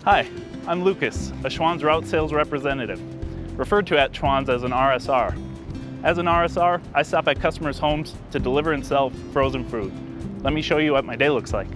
Hi, I'm Lucas, a Schwan's route sales representative, referred to at Schwan's as an RSR. As an RSR, I stop at customers' homes to deliver and sell frozen food. Let me show you what my day looks like.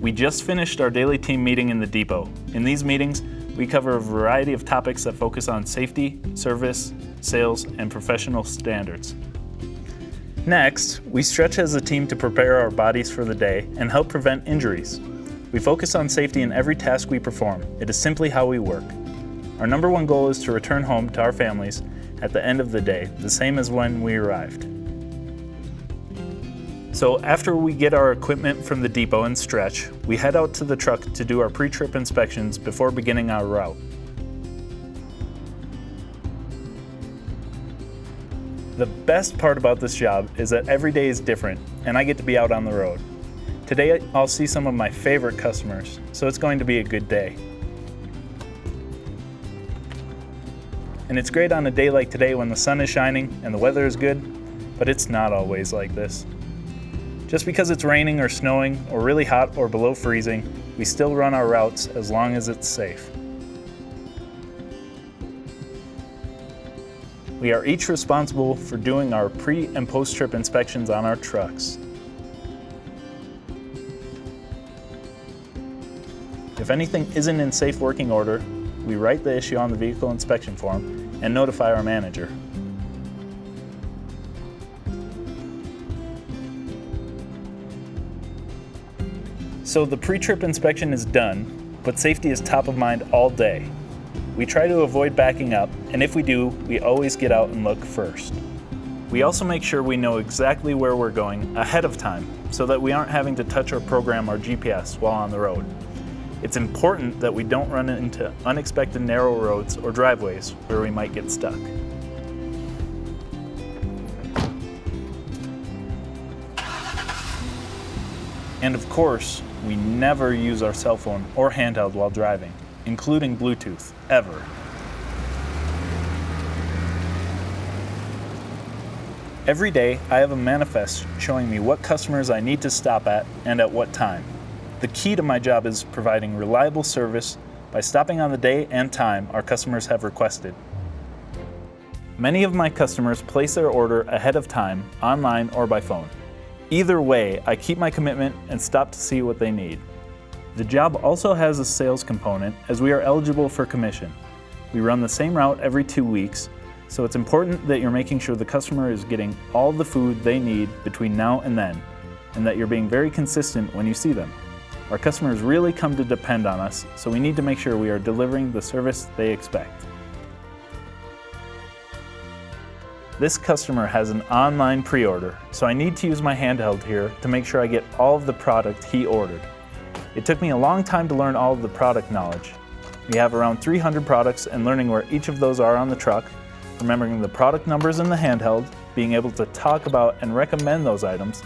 We just finished our daily team meeting in the depot. In these meetings, we cover a variety of topics that focus on safety, service, sales, and professional standards. Next, we stretch as a team to prepare our bodies for the day and help prevent injuries. We focus on safety in every task we perform. It is simply how we work. Our number one goal is to return home to our families at the end of the day, the same as when we arrived. So after we get our equipment from the depot and stretch, we head out to the truck to do our pre-trip inspections before beginning our route. The best part about this job is that every day is different and I get to be out on the road. Today I'll see some of my favorite customers, so it's going to be a good day. And it's great on a day like today when the sun is shining and the weather is good, but it's not always like this. Just because it's raining or snowing or really hot or below freezing, we still run our routes as long as it's safe. We are each responsible for doing our pre- and post-trip inspections on our trucks. If anything isn't in safe working order, we write the issue on the vehicle inspection form and notify our manager. So the pre-trip inspection is done, but safety is top of mind all day. We try to avoid backing up, and if we do, we always get out and look first. We also make sure we know exactly where we're going ahead of time, so that we aren't having to touch or program our GPS while on the road. It's important that we don't run into unexpected narrow roads or driveways where we might get stuck. And of course, we never use our cell phone or handheld while driving, including Bluetooth, ever. Every day, I have a manifest showing me what customers I need to stop at and at what time. The key to my job is providing reliable service by stopping on the day and time our customers have requested. Many of my customers place their order ahead of time, online or by phone. Either way, I keep my commitment and stop to see what they need. The job also has a sales component as we are eligible for commission. We run the same route every 2 weeks, so it's important that you're making sure the customer is getting all the food they need between now and then, and that you're being very consistent when you see them. Our customers really come to depend on us, so we need to make sure we are delivering the service they expect. This customer has an online pre-order, so I need to use my handheld here to make sure I get all of the product he ordered. It took me a long time to learn all of the product knowledge. We have around 300 products, and learning where each of those are on the truck, remembering the product numbers in the handheld, being able to talk about and recommend those items.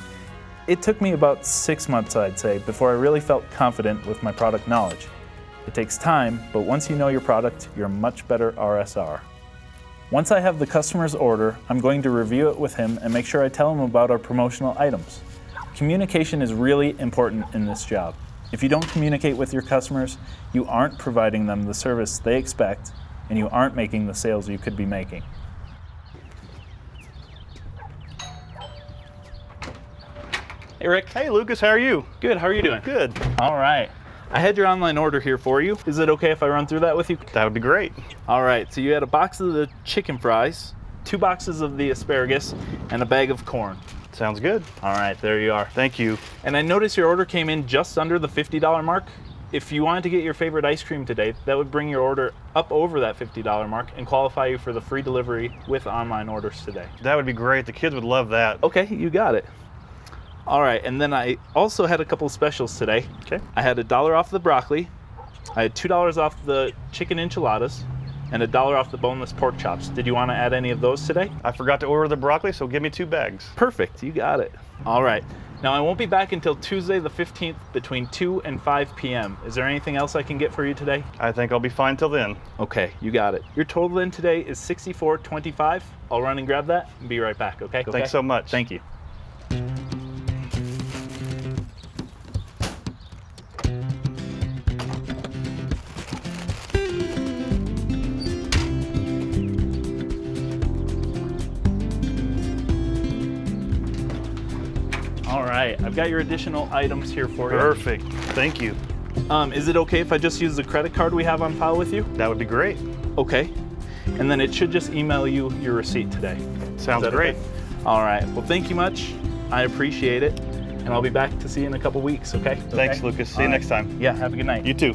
It took me about 6 months, I'd say, before I really felt confident with my product knowledge. It takes time, but once you know your product, you're a much better RSR. Once I have the customer's order, I'm going to review it with him and make sure I tell him about our promotional items. Communication is really important in this job. If you don't communicate with your customers, you aren't providing them the service they expect, and you aren't making the sales you could be making. Hey Rick. Hey Lucas, how are you? Good, how are you doing? Good. All right. I had your online order here for you. Is it okay if I run through that with you? That would be great. All right, so you had a box of the chicken fries, 2 boxes of the asparagus, and a bag of corn. Sounds good. All right, there you are. Thank you. And I noticed your order came in just under the $50 mark. If you wanted to get your favorite ice cream today, that would bring your order up over that $50 mark and qualify you for the free delivery with online orders today. That would be great. The kids would love that. Okay, you got it. All right, and then I also had a couple of specials today. Okay. I had $1 off the broccoli, I had $2 off the chicken enchiladas, and $1 off the boneless pork chops. Did you want to add any of those today? I forgot to order the broccoli, so give me 2 bags. Perfect, you got it. All right, Now, I won't be back until Tuesday the 15th between 2 and 5 p.m. Is there anything else I can get for you today? I think I'll be fine till then. Okay, you got it. Your total in today is $64.25. I'll run and grab that and be right back, okay? Thanks so much. Thank you. All right, I've got your additional items here for you. Perfect. Thank you. Is it okay if I just use the credit card we have on file with you? That would be great. Okay. And then it should just email you your receipt today. Sounds great. Okay? All right. Well, thank you much. I appreciate it. And I'll be back to see you in a couple weeks, okay? Thanks, Lucas. See you next time. Yeah, have a good night. You too.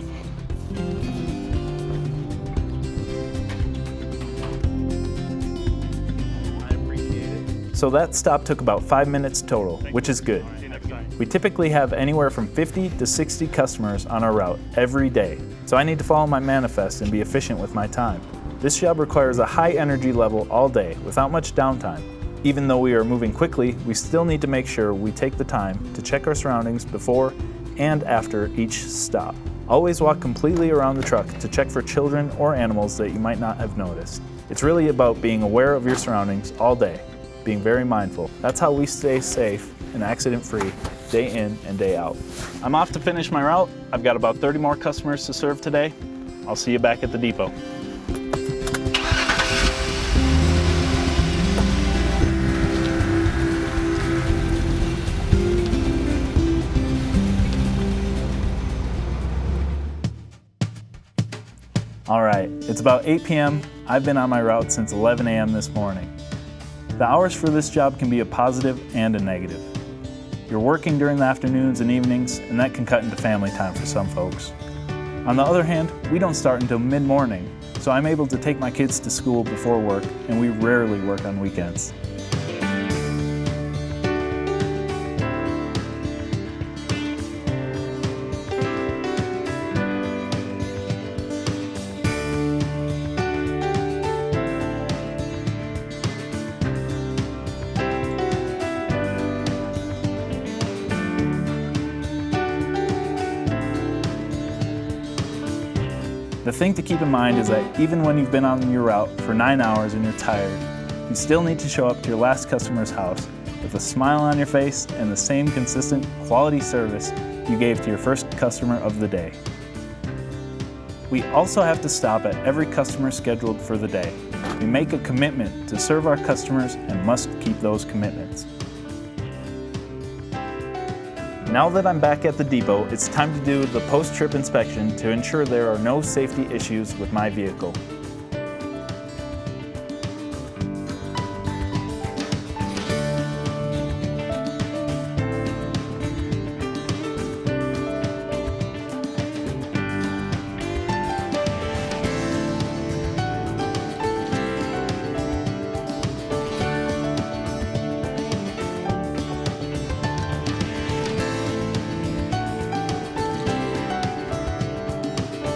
I appreciate it. So that stop took about 5 minutes total, which is good. See you next time. We typically have anywhere from 50 to 60 customers on our route every day, so I need to follow my manifest and be efficient with my time. This job requires a high energy level all day without much downtime. Even though we are moving quickly, we still need to make sure we take the time to check our surroundings before and after each stop. Always walk completely around the truck to check for children or animals that you might not have noticed. It's really about being aware of your surroundings all day, being very mindful. That's how we stay safe and accident-free day in and day out. I'm off to finish my route. I've got about 30 more customers to serve today. I'll see you back at the depot. All right, it's about 8 p.m. I've been on my route since 11 a.m. this morning. The hours for this job can be a positive and a negative. You're working during the afternoons and evenings, and that can cut into family time for some folks. On the other hand, we don't start until mid-morning, so I'm able to take my kids to school before work, and we rarely work on weekends. The thing to keep in mind is that even when you've been on your route for 9 hours and you're tired, you still need to show up to your last customer's house with a smile on your face and the same consistent quality service you gave to your first customer of the day. We also have to stop at every customer scheduled for the day. We make a commitment to serve our customers and must keep those commitments. Now that I'm back at the depot, it's time to do the post-trip inspection to ensure there are no safety issues with my vehicle.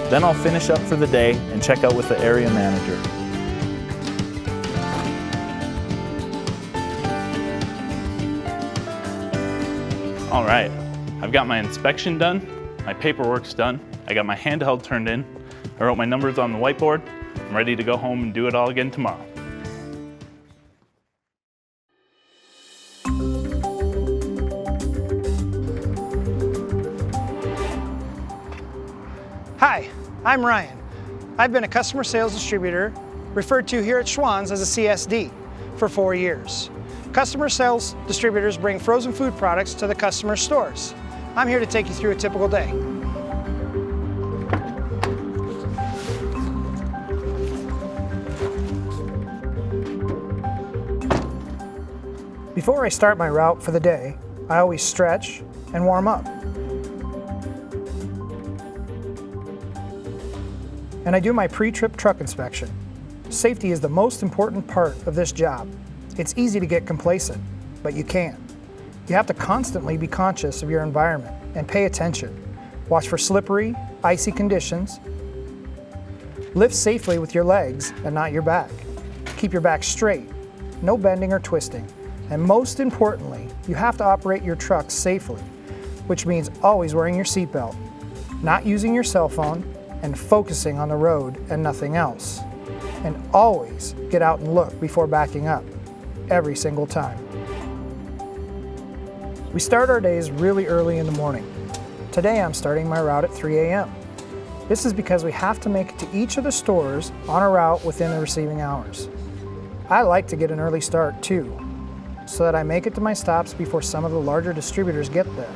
Then I'll finish up for the day and check out with the area manager. All right, I've got my inspection done, my paperwork's done, I got my handheld turned in, I wrote my numbers on the whiteboard, I'm ready to go home and do it all again tomorrow. Hi, I'm Ryan. I've been a customer sales distributor, referred to here at Schwan's as a CSD, for 4 years. Customer sales distributors bring frozen food products to the customer stores. I'm here to take you through a typical day. Before I start my route for the day, I always stretch and warm up. And I do my pre-trip truck inspection. Safety is the most important part of this job. It's easy to get complacent, but you can't. You have to constantly be conscious of your environment and pay attention. Watch for slippery, icy conditions. Lift safely with your legs and not your back. Keep your back straight, no bending or twisting. And most importantly, you have to operate your truck safely, which means always wearing your seatbelt, not using your cell phone, and focusing on the road and nothing else. And always get out and look before backing up, every single time. We start our days really early in the morning. Today I'm starting my route at 3 a.m. This is because we have to make it to each of the stores on a route within the receiving hours. I like to get an early start too, so that I make it to my stops before some of the larger distributors get there.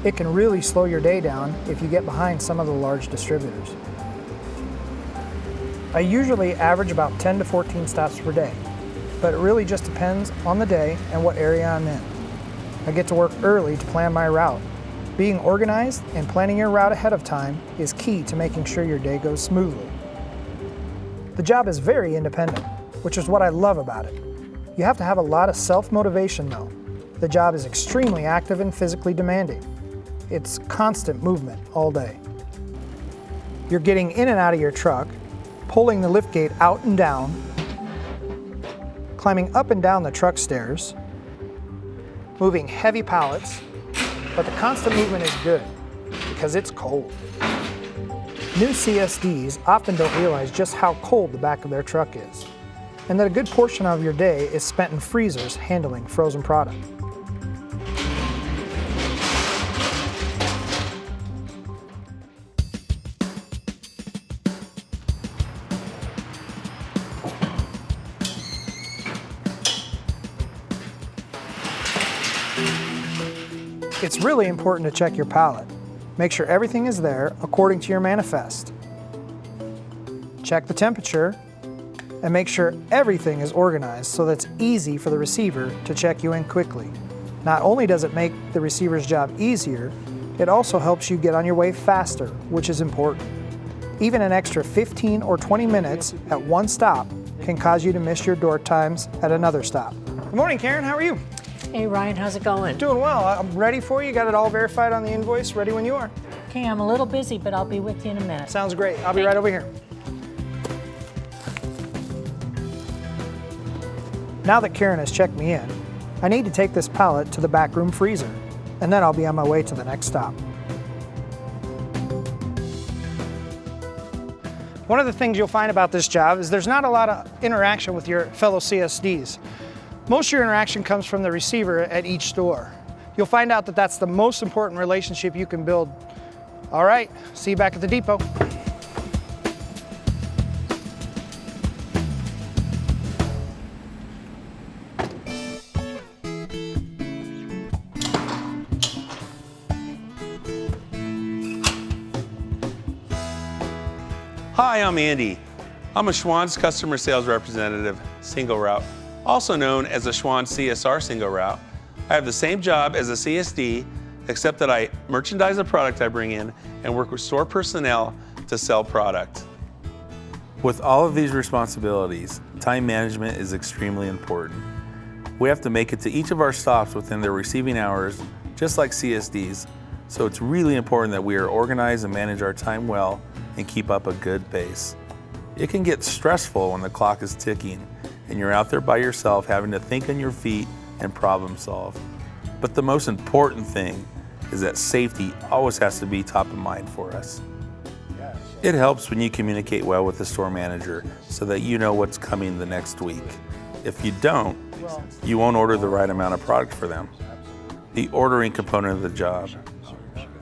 It can really slow your day down if you get behind some of the large distributors. I usually average about 10 to 14 stops per day, but it really just depends on the day and what area I'm in. I get to work early to plan my route. Being organized and planning your route ahead of time is key to making sure your day goes smoothly. The job is very independent, which is what I love about it. You have to have a lot of self-motivation though. The job is extremely active and physically demanding. It's constant movement all day. You're getting in and out of your truck, pulling the liftgate out and down, climbing up and down the truck stairs, moving heavy pallets, but the constant movement is good because it's cold. New CSDs often don't realize just how cold the back of their truck is, and that a good portion of your day is spent in freezers handling frozen product. It's really important to check your pallet. Make sure everything is there according to your manifest. Check the temperature and make sure everything is organized so that it's easy for the receiver to check you in quickly. Not only does it make the receiver's job easier, it also helps you get on your way faster, which is important. Even an extra 15 or 20 minutes at one stop can cause you to miss your door times at another stop. Good morning, Karen. How are you? Hey Ryan, how's it going? Doing well. I'm ready for you. Got it all verified on the invoice. Ready when you are. Okay, I'm a little busy, but I'll be with you in a minute. Sounds great. I'll be right over here. Now that Karen has checked me in, I need to take this pallet to the backroom freezer, and then I'll be on my way to the next stop. One of the things you'll find about this job is there's not a lot of interaction with your fellow CSDs. Most of your interaction comes from the receiver at each store. You'll find out that that's the most important relationship you can build. All right, see you back at the depot. Hi, I'm Andy. I'm a Schwan's customer sales representative, single route, also known as a Schwan CSR single route. I have the same job as a CSD, except that I merchandise the product I bring in and work with store personnel to sell product. With all of these responsibilities, time management is extremely important. We have to make it to each of our stops within their receiving hours, just like CSDs, so it's really important that we are organized and manage our time well and keep up a good pace. It can get stressful when the clock is ticking and you're out there by yourself having to think on your feet and problem solve. But the most important thing is that safety always has to be top of mind for us. It helps when you communicate well with the store manager so that you know what's coming the next week. If you don't, you won't order the right amount of product for them. The ordering component of the job,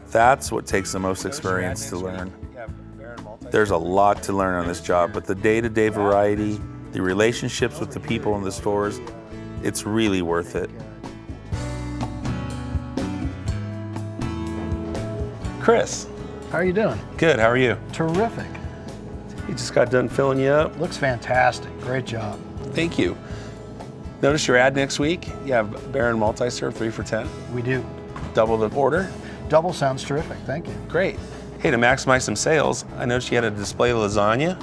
that's what takes the most experience to learn. There's a lot to learn on this job, but the day-to-day variety, the relationships with the people in the stores, it's really worth it. Chris. How are you doing? Good, how are you? Terrific. He just got done filling you up. Looks fantastic. Great job. Thank you. Notice your ad next week. You have Baron multi-serve 3 for $10. We do. Double the order. Double sounds terrific. Thank you. Great. Hey, to maximize some sales, I noticed you had a display lasagna.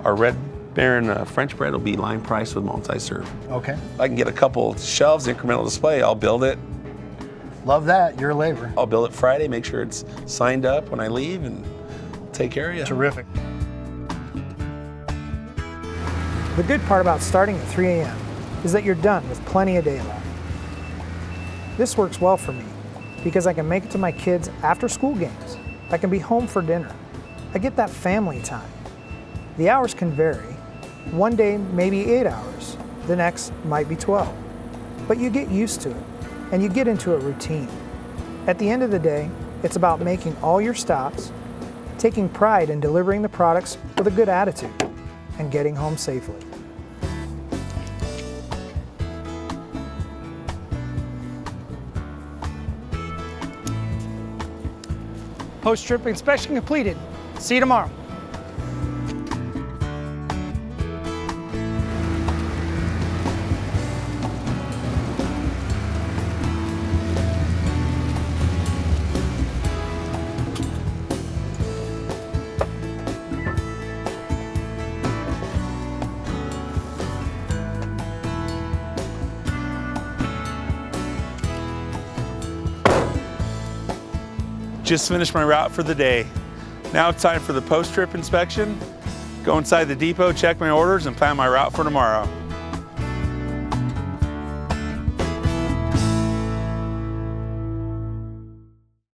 Our Red Baron French bread will be line price with multi-serve. Okay. If I can get a couple shelves, incremental display, I'll build it. Love that. Your labor. I'll build it Friday, make sure it's signed up when I leave, and take care of you. Terrific. The good part about starting at 3 a.m. is that you're done with plenty of day left. This works well for me because I can make it to my kids' after school games. I can be home for dinner. I get that family time. The hours can vary. One day maybe 8 hours, the next might be 12. But you get used to it and you get into a routine. At the end of the day, it's about making all your stops, taking pride in delivering the products with a good attitude, and getting home safely. Post-trip inspection completed. See you tomorrow. Just finished my route for the day. Now it's time for the post-trip inspection. Go inside the depot, check my orders, and plan my route for tomorrow.